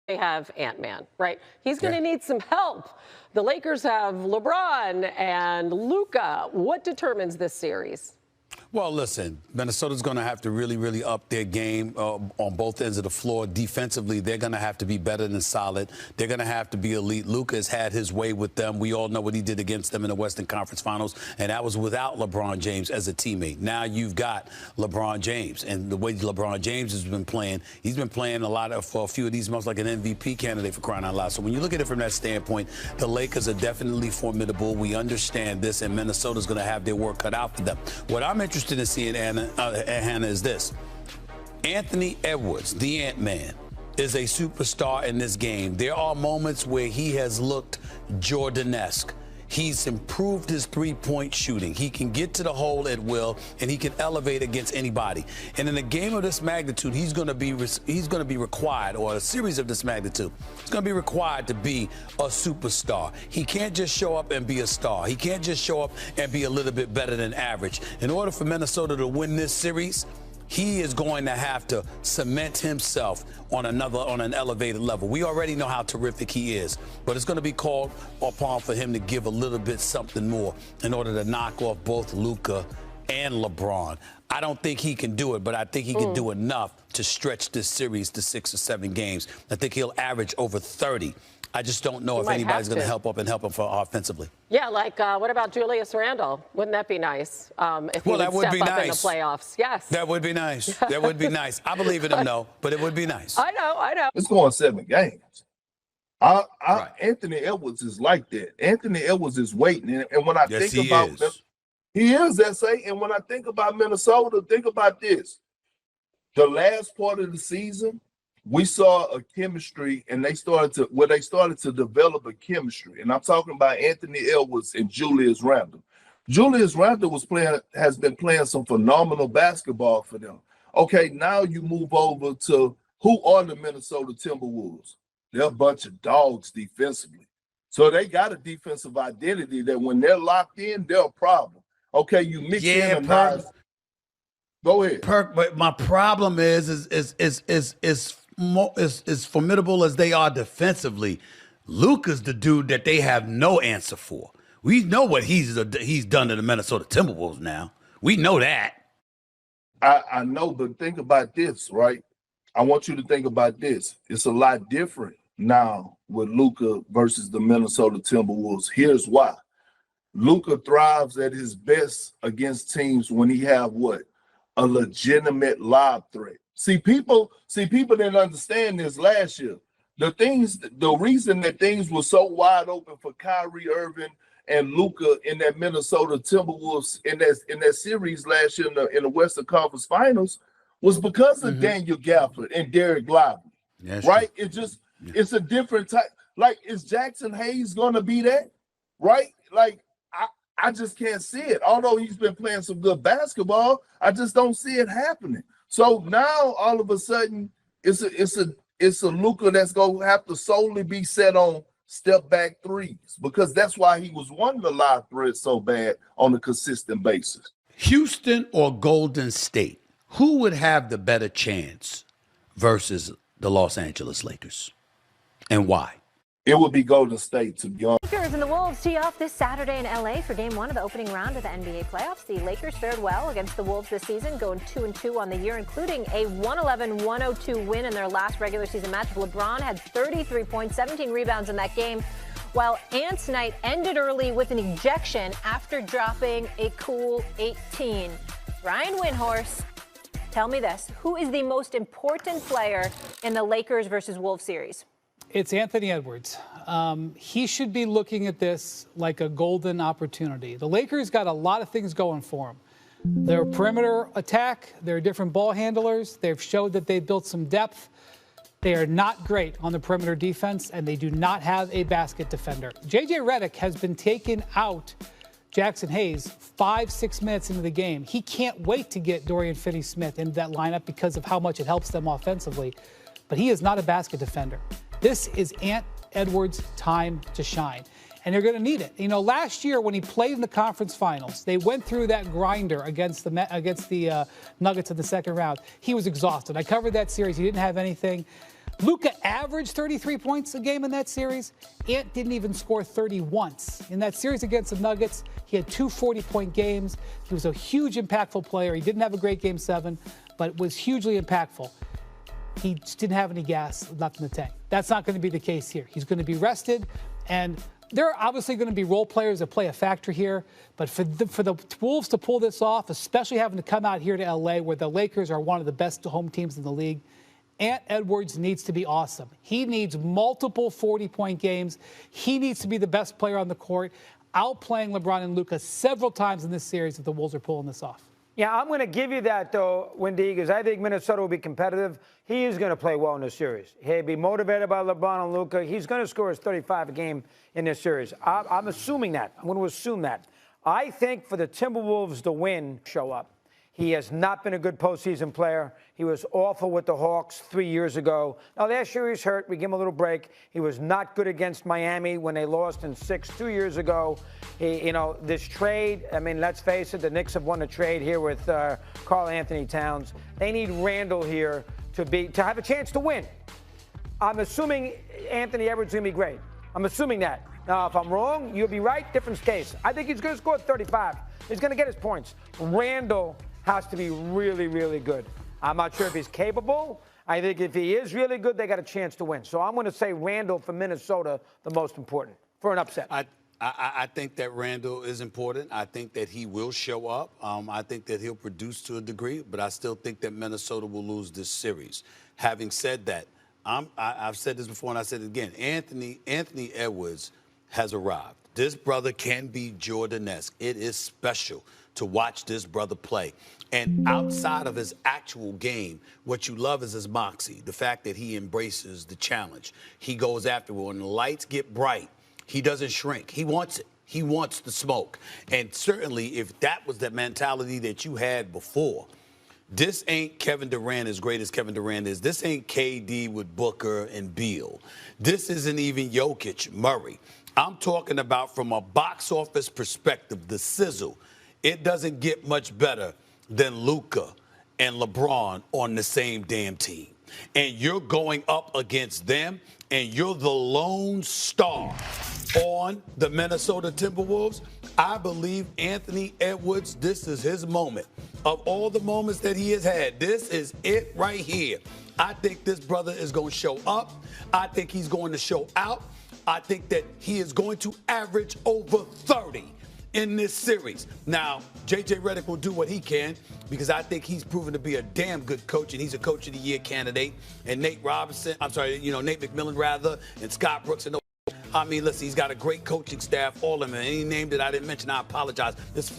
They have Ant-Man, right? He's going to need some help. The Lakers have LeBron and Luka. What determines this series? Well, listen, Minnesota's going to have to really up their game on both ends of the floor. Defensively, they're going to have to be better than solid. They're going to have to be elite. Luka has had his way with them. We all know what he did against them in the Western Conference Finals, and that was without LeBron James as a teammate. Now you've got LeBron James, and the way LeBron James has been playing, he's been playing for a few of these months like an MVP candidate, for crying out loud. So when you look at it from that standpoint, the Lakers are definitely formidable. We understand this, and Minnesota's going to have their work cut out for them. What I'm interested in seeing, Hannah, is this. Anthony Edwards, the Ant-Man, is a superstar in this game. There are moments where he has looked Jordan-esque. He's improved his three-point shooting. He can get to the hole at will, and he can elevate against anybody. And in a game of this magnitude, he's going to be required, or a series of this magnitude, he's going to be required to be a superstar. He can't just show up and be a star. He can't just show up and be a little bit better than average. In order for Minnesota to win this series, he is going to have to cement himself on an elevated level. We already know how terrific he is, but it's going to be called upon for him to give a little bit something more in order to knock off both Luka and LeBron. I don't think he can do it, but I think he can do enough to stretch this series to 6 or 7 games. I think he'll average over 30. I just don't know if anybody's going to help him for offensively. Yeah, like what about Julius Randle? Wouldn't that be nice if he would step up in the playoffs? Yes. That would be nice. That would be nice. I believe in him, though, but it would be nice. I know. It's going 7 games. Right. Anthony Edwards is like that. Anthony Edwards is waiting. And when I think about him, he is, S.A. And when I think about Minnesota, think about this. The last part of the season, we saw a chemistry, and they started to develop a chemistry. And I'm talking about Anthony Edwards and Julius Randle. Julius Randle has been playing some phenomenal basketball for them. Okay, now you move over to who are the Minnesota Timberwolves? They're a bunch of dogs defensively. So they got a defensive identity that when they're locked in, they're a problem. Okay, you mix in a nice. Go ahead. Perk, but my problem is formidable as they are defensively, Luka's the dude that they have no answer for. We know what he's done to the Minnesota Timberwolves now. We know that. I know, but think about this, right? I want you to think about this. It's a lot different now with Luka versus the Minnesota Timberwolves. Here's why. Luka thrives at his best against teams when he have what? A legitimate lob threat. See, people didn't understand this last year. The reason that things were so wide open for Kyrie Irving and Luka in that Minnesota Timberwolves in that series last year in the Western Conference Finals was because of Daniel Gafford and Derek Lively. Yes, right? It's a different type. Like, is Jackson Hayes gonna be that? Right? Like, I just can't see it. Although he's been playing some good basketball, I just don't see it happening. So now all of a sudden it's a Luka that's gonna have to solely be set on step back threes, because that's why he was wanting the live thread so bad on a consistent basis. Houston or Golden State, who would have the better chance versus the Los Angeles Lakers, and why? It would be Golden State, to be honest. Lakers and the Wolves tee off this Saturday in L.A. for Game 1 of the opening round of the NBA playoffs. The Lakers fared well against the Wolves this season, going 2-2 on the year, including a 111-102 win in their last regular season match. LeBron had 33 points, 17 rebounds in that game, while Ants night ended early with an ejection after dropping a cool 18. Brian Windhorst, tell me this. Who is the most important player in the Lakers versus Wolves series? It's Anthony Edwards. He should be looking at this like a golden opportunity. The Lakers got a lot of things going for them. Their perimeter attack, their different ball handlers, they've showed that they've built some depth. They are not great on the perimeter defense, and they do not have a basket defender. J.J. Redick has been taken out Jackson Hayes 5-6 minutes into the game. He can't wait to get Dorian Finney-Smith into that lineup because of how much it helps them offensively. But he is not a basket defender. This is Ant Edwards' time to shine, and they're going to need it. You know, last year when he played in the conference finals, they went through that grinder against the Nuggets in the second round. He was exhausted. I covered that series. He didn't have anything. Luka averaged 33 points a game in that series. Ant didn't even score 30 once. In that series against the Nuggets, he had 2 40-point games. He was a huge impactful player. He didn't have a great Game 7, but was hugely impactful. He just didn't have any gas left in the tank. That's not going to be the case here. He's going to be rested, and there are obviously going to be role players that play a factor here, but for the Wolves to pull this off, especially having to come out here to L.A. where the Lakers are one of the best home teams in the league, Ant Edwards needs to be awesome. He needs multiple 40-point games. He needs to be the best player on the court, outplaying LeBron and Luka several times in this series if the Wolves are pulling this off. Yeah, I'm going to give you that, though, Wendy, because I think Minnesota will be competitive. He is going to play well in this series. He'll be motivated by LeBron and Luka. He's going to score his 35 a game in this series. I'm assuming that. I'm going to assume that. I think for the Timberwolves to win, show up. He has not been a good postseason player. He was awful with the Hawks 3 years ago. Now, last year he was hurt. We give him a little break. He was not good against Miami when they lost in 6 2 years ago. This trade, I mean, let's face it, the Knicks have won a trade here with Karl Anthony Towns. They need Randall here to have a chance to win. I'm assuming Anthony Edwards is going to be great. I'm assuming that. Now, if I'm wrong, you'll be right. Different case. I think he's going to score 35. He's going to get his points. Randall has to be really, really good. I'm not sure if he's capable. I think if he is really good, they got a chance to win. So I'm going to say Randall for Minnesota, the most important, for an upset. I think that Randall is important. I think that he will show up. I think that he'll produce to a degree, but I still think that Minnesota will lose this series. Having said that, I've said this before and I said it again. Anthony Edwards has arrived. This brother can be Jordan-esque. It is special to watch this brother play. And outside of his actual game, what you love is his moxie, the fact that he embraces the challenge. He goes after it. When the lights get bright, he doesn't shrink. He wants it. He wants the smoke. And certainly if that was the mentality that you had before, this ain't Kevin Durant as great as Kevin Durant is. This ain't KD with Booker and Beal. This isn't even Jokic, Murray. I'm talking about from a box office perspective, the sizzle. It doesn't get much better than Luka and LeBron on the same damn team. And you're going up against them, and you're the lone star on the Minnesota Timberwolves. I believe Anthony Edwards, this is his moment. Of all the moments that he has had, this is it right here. I think this brother is going to show up. I think he's going to show out. I think that he is going to average over 30 in this series. Now, J.J. Redick will do what he can because I think he's proven to be a damn good coach, and he's a Coach of the Year candidate. And Nate McMillan, rather, and Scott Brooks. And I mean, listen, he's got a great coaching staff, all of them. Any name that I didn't mention, I apologize. There's a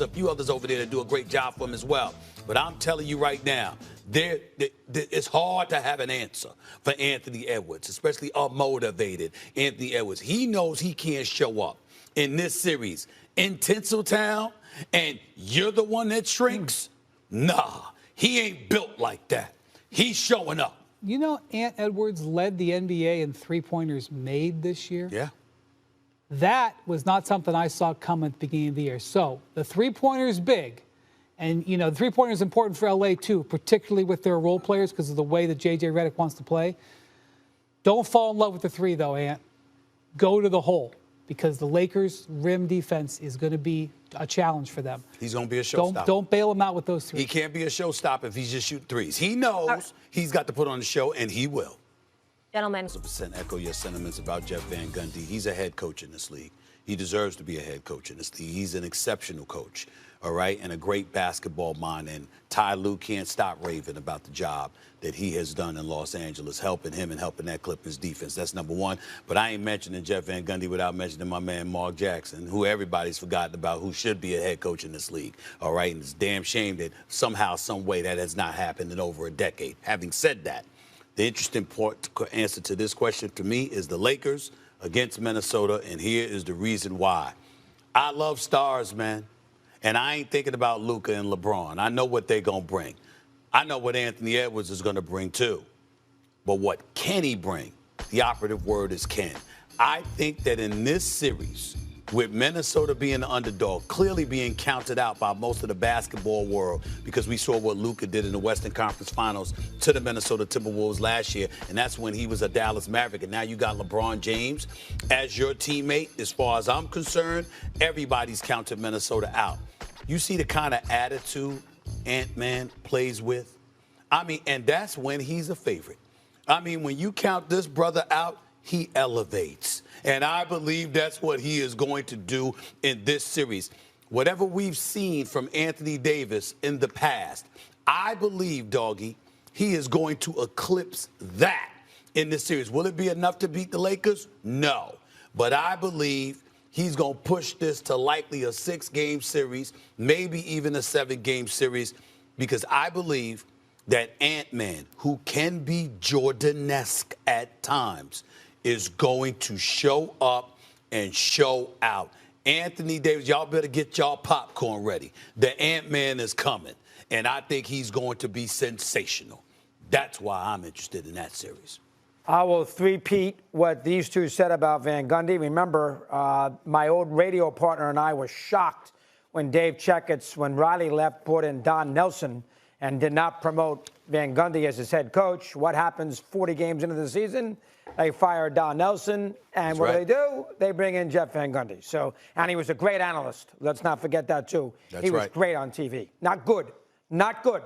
few others over there that do a great job for him as well. But I'm telling you right now, it's hard to have an answer for Anthony Edwards, especially a motivated Anthony Edwards. He knows he can't show up in this series in Tinseltown, and you're the one that shrinks? Nah, he ain't built like that. He's showing up. You know, Ant Edwards led the NBA in three-pointers made this year. Yeah. That was not something I saw come at the beginning of the year. So the three-pointer is big. And, the three-pointer is important for L.A., too, particularly with their role players because of the way that J.J. Redick wants to play. Don't fall in love with the three, though, Ant. Go to the hole because the Lakers' rim defense is going to be a challenge for them. He's going to be a showstopper. Don't bail him out with those three. He can't be a showstopper if he's just shooting threes. He knows he's got to put on the show, and he will. Gentlemen. 100% echo your sentiments about Jeff Van Gundy. He's a head coach in this league. He deserves to be a head coach in this league. He's an exceptional coach, all right, and a great basketball mind. And Ty Lue can't stop raving about the job that he has done in Los Angeles, helping him and helping that Clippers defense. That's number one. But I ain't mentioning Jeff Van Gundy without mentioning my man Mark Jackson, who everybody's forgotten about, who should be a head coach in this league, all right? And it's a damn shame that somehow, some way, that has not happened in over a decade. Having said that, the interesting answer to this question to me is the Lakers against Minnesota, and here is the reason why. I love stars, man, and I ain't thinking about Luka and LeBron. I know what they're going to bring. I know what Anthony Edwards is going to bring, too. But what can he bring? The operative word is can. I think that in this series, with Minnesota being the underdog, clearly being counted out by most of the basketball world because we saw what Luka did in the Western Conference Finals to the Minnesota Timberwolves last year, and that's when he was a Dallas Maverick. And now you got LeBron James as your teammate. As far as I'm concerned, everybody's counted Minnesota out. You see the kind of attitude Ant-Man plays with? I mean, and that's when he's a favorite. I mean, when you count this brother out, he elevates. And I believe that's what he is going to do in this series. Whatever we've seen from Anthony Davis in the past, I believe, Doggy, he is going to eclipse that in this series. Will it be enough to beat the Lakers? No. But I believe he's going to push this to likely a 6-game series, maybe even a 7-game series, because I believe that Ant-Man, who can be Jordan-esque at times, is going to show up and show out. Anthony Davis, y'all better get y'all popcorn ready. The Ant-Man is coming, and I think he's going to be sensational. That's why I'm interested in that series. I will three-peat what these two said about Van Gundy. Remember, my old radio partner and I were shocked when Dave Checketts, when Riley left, brought in Don Nelson and did not promote Van Gundy as his head coach. What happens 40 games into the season? They fire Don Nelson, and That's what right. do they do? They bring in Jeff Van Gundy. So, and he was a great analyst. Let's not forget that, too. He was great on TV. Not good. Not good.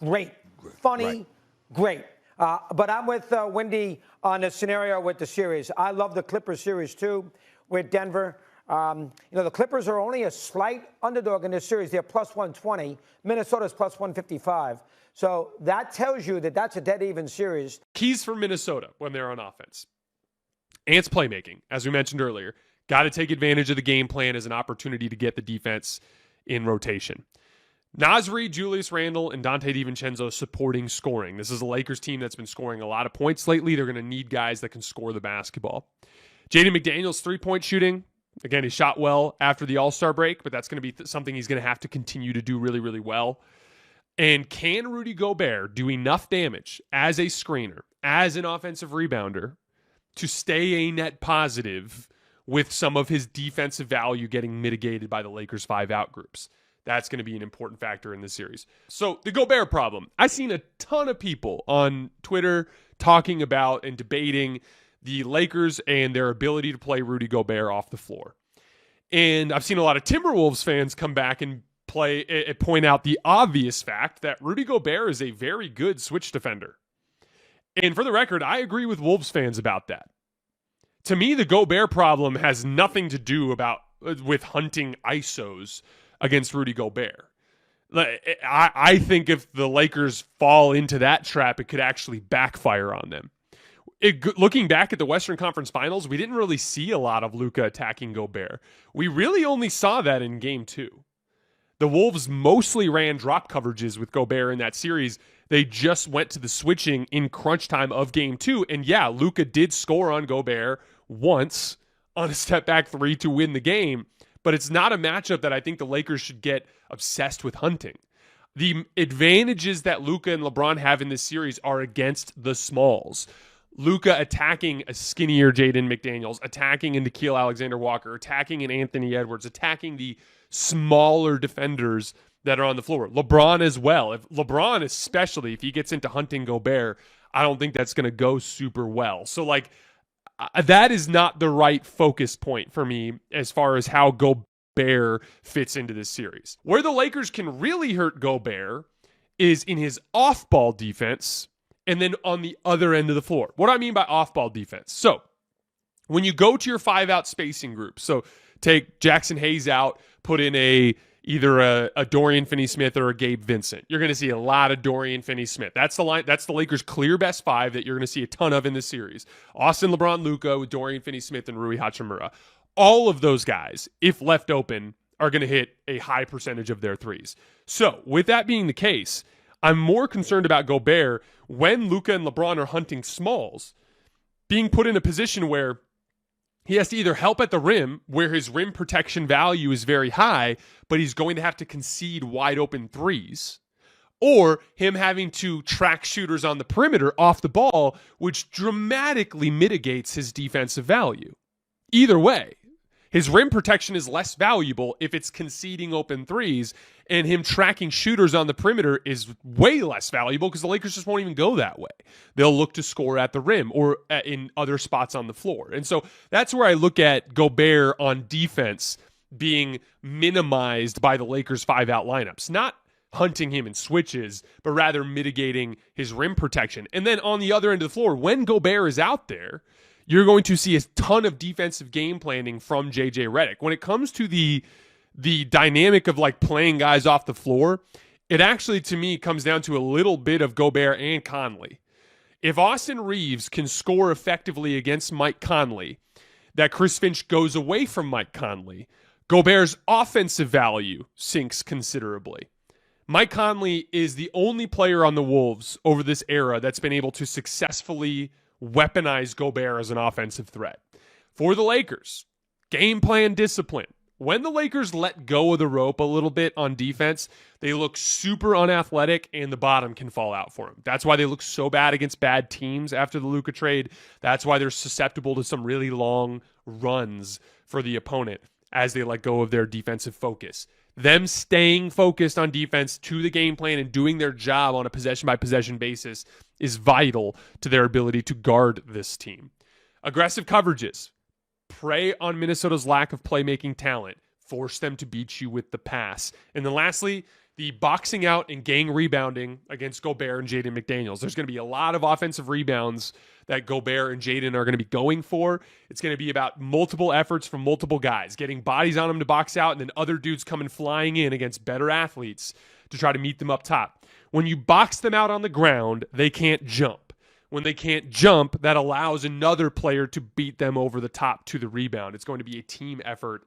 Great. Funny. Great. But I'm with Windy on the scenario with the series. I love the Clippers series, too, with Denver. The Clippers are only a slight underdog in this series. They're plus 120. Minnesota's plus 155. So that tells you that that's a dead even series. Keys for Minnesota when they're on offense. Ant's playmaking, as we mentioned earlier. Got to take advantage of the game plan as an opportunity to get the defense in rotation. Nasri, Julius Randle, and Dante DiVincenzo supporting scoring. This is a Lakers team that's been scoring a lot of points lately. They're going to need guys that can score the basketball. Jaden McDaniels, three-point shooting. Again, he shot well after the All-Star break, but that's going to be something he's going to have to continue to do really, really well. And can Rudy Gobert do enough damage as a screener, as an offensive rebounder, to stay a net positive with some of his defensive value getting mitigated by the Lakers' 5-out groups? That's going to be an important factor in this series. So the Gobert problem. I've seen a ton of people on Twitter talking about and debating the Lakers and their ability to play Rudy Gobert off the floor. And I've seen a lot of Timberwolves fans come back and point out the obvious fact that Rudy Gobert is a very good switch defender. And for the record, I agree with Wolves fans about that. To me, the Gobert problem has nothing to do with hunting ISOs against Rudy Gobert. I think if the Lakers fall into that trap, it could actually backfire on them. Looking back at the Western Conference Finals, we didn't really see a lot of Luka attacking Gobert. We really only saw that in Game 2. The Wolves mostly ran drop coverages with Gobert in that series. They just went to the switching in crunch time of Game 2. And yeah, Luka did score on Gobert once on a step-back three to win the game. But it's not a matchup that I think the Lakers should get obsessed with hunting. The advantages that Luka and LeBron have in this series are against the smalls. Luka attacking a skinnier Jaden McDaniels, attacking a Nickeil Alexander-Walker, attacking an Anthony Edwards, attacking the smaller defenders that are on the floor. LeBron as well. LeBron especially, if he gets into hunting Gobert, I don't think that's going to go super well. So, that is not the right focus point for me as far as how Gobert fits into this series. Where the Lakers can really hurt Gobert is in his off-ball defense and then on the other end of the floor. What do I mean by off-ball defense? So, when you go to your 5-out spacing group, so take Jackson Hayes out, put in either a Dorian Finney-Smith or a Gabe Vincent. You're going to see a lot of Dorian Finney-Smith. That's the line. That's the Lakers' clear best 5 that you're going to see a ton of in this series. Austin, LeBron, Luka with Dorian Finney-Smith and Rui Hachimura. All of those guys, if left open, are going to hit a high percentage of their threes. So, with that being the case, I'm more concerned about Gobert when Luka and LeBron are hunting smalls, being put in a position where he has to either help at the rim, where his rim protection value is very high, but he's going to have to concede wide open threes, or him having to track shooters on the perimeter off the ball, which dramatically mitigates his defensive value. Either way, His rim protection is less valuable if it's conceding open threes, and him tracking shooters on the perimeter is way less valuable because the Lakers just won't even go that way. They'll look to score at the rim or in other spots on the floor. And so that's where I look at Gobert on defense being minimized by the Lakers' 5-out lineups. Not hunting him in switches, but rather mitigating his rim protection. And then on the other end of the floor, when Gobert is out there, you're going to see a ton of defensive game planning from JJ Redick. When it comes to the dynamic of like playing guys off the floor, it actually to me comes down to a little bit of Gobert and Conley. If Austin Reeves can score effectively against Mike Conley, that Chris Finch goes away from Mike Conley, Gobert's offensive value sinks considerably. Mike Conley is the only player on the Wolves over this era that's been able to successfully weaponize Gobert as an offensive threat. For the Lakers, game plan discipline. When the Lakers let go of the rope a little bit on defense, they look super unathletic and the bottom can fall out for them. That's why they look so bad against bad teams after the Luka trade. That's why they're susceptible to some really long runs for the opponent as they let go of their defensive focus. Them staying focused on defense to the game plan and doing their job on a possession-by-possession basis is vital to their ability to guard this team. Aggressive coverages. Prey on Minnesota's lack of playmaking talent. Force them to beat you with the pass. And then lastly, the boxing out and gang rebounding against Gobert and Jaden McDaniels. There's going to be a lot of offensive rebounds that Gobert and Jaden are going to be going for. It's going to be about multiple efforts from multiple guys, getting bodies on them to box out, and then other dudes coming flying in against better athletes to try to meet them up top. When you box them out on the ground, they can't jump. When they can't jump, that allows another player to beat them over the top to the rebound. It's going to be a team effort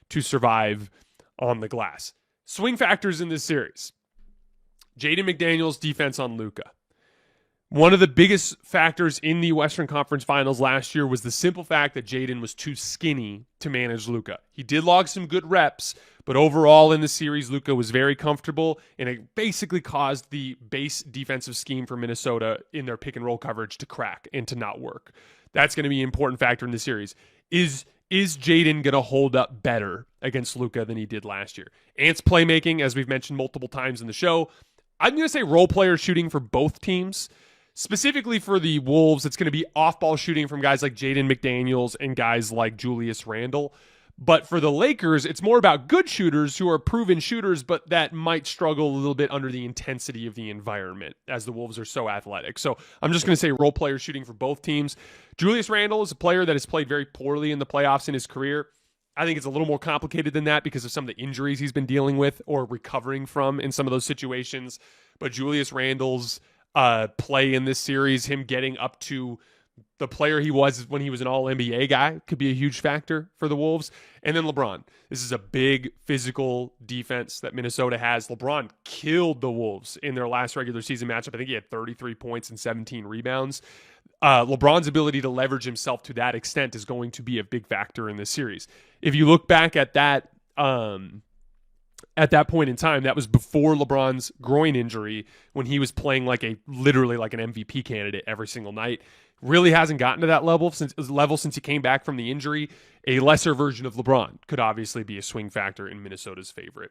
to survive on the glass. Swing factors in this series. Jaden McDaniels' defense on Luka. One of the biggest factors in the Western Conference Finals last year was the simple fact that Jaden was too skinny to manage Luka. He did log some good reps, but overall in the series, Luka was very comfortable, and it basically caused the base defensive scheme for Minnesota in their pick and roll coverage to crack and to not work. That's going to be an important factor in the series. Is Jaden going to hold up better against Luka than he did last year? Ant's playmaking, as we've mentioned multiple times in the show. I'm going to say role player shooting for both teams. Specifically for the Wolves, it's going to be off-ball shooting from guys like Jaden McDaniels and guys like Julius Randle. But for the Lakers, it's more about good shooters who are proven shooters, but that might struggle a little bit under the intensity of the environment as the Wolves are so athletic. So I'm just going to say role player shooting for both teams. Julius Randle is a player that has played very poorly in the playoffs in his career. I think it's a little more complicated than that because of some of the injuries he's been dealing with or recovering from in some of those situations. But Julius Randle's play in this series, him getting up to the player he was when he was an all-NBA guy, could be a huge factor for the Wolves. And then LeBron. This is a big physical defense that Minnesota has. LeBron killed the Wolves in their last regular season matchup. I think he had 33 points and 17 rebounds. LeBron's ability to leverage himself to that extent is going to be a big factor in this series. If you look back at that point in time, that was before LeBron's groin injury when he was playing literally like an MVP candidate every single night. Really hasn't gotten to that level since he came back from the injury. A lesser version of LeBron could obviously be a swing factor in Minnesota's favor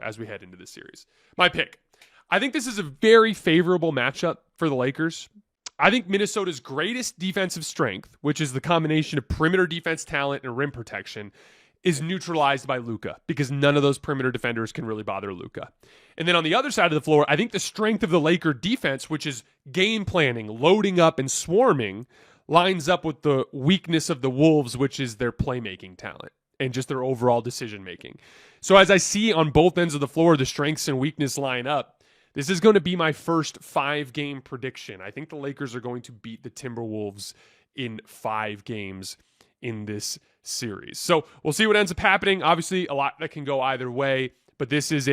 as we head into this series. My pick. I think this is a very favorable matchup for the Lakers. I think Minnesota's greatest defensive strength, which is the combination of perimeter defense talent and rim protection, is neutralized by Luka because none of those perimeter defenders can really bother Luka. And then on the other side of the floor, I think the strength of the Laker defense, which is game planning, loading up, and swarming, lines up with the weakness of the Wolves, which is their playmaking talent and just their overall decision-making. So as I see on both ends of the floor, the strengths and weakness line up, this is going to be my first 5-game prediction. I think the Lakers are going to beat the Timberwolves in 5 games in this series. So we'll see what ends up happening. Obviously, a lot that can go either way, but this is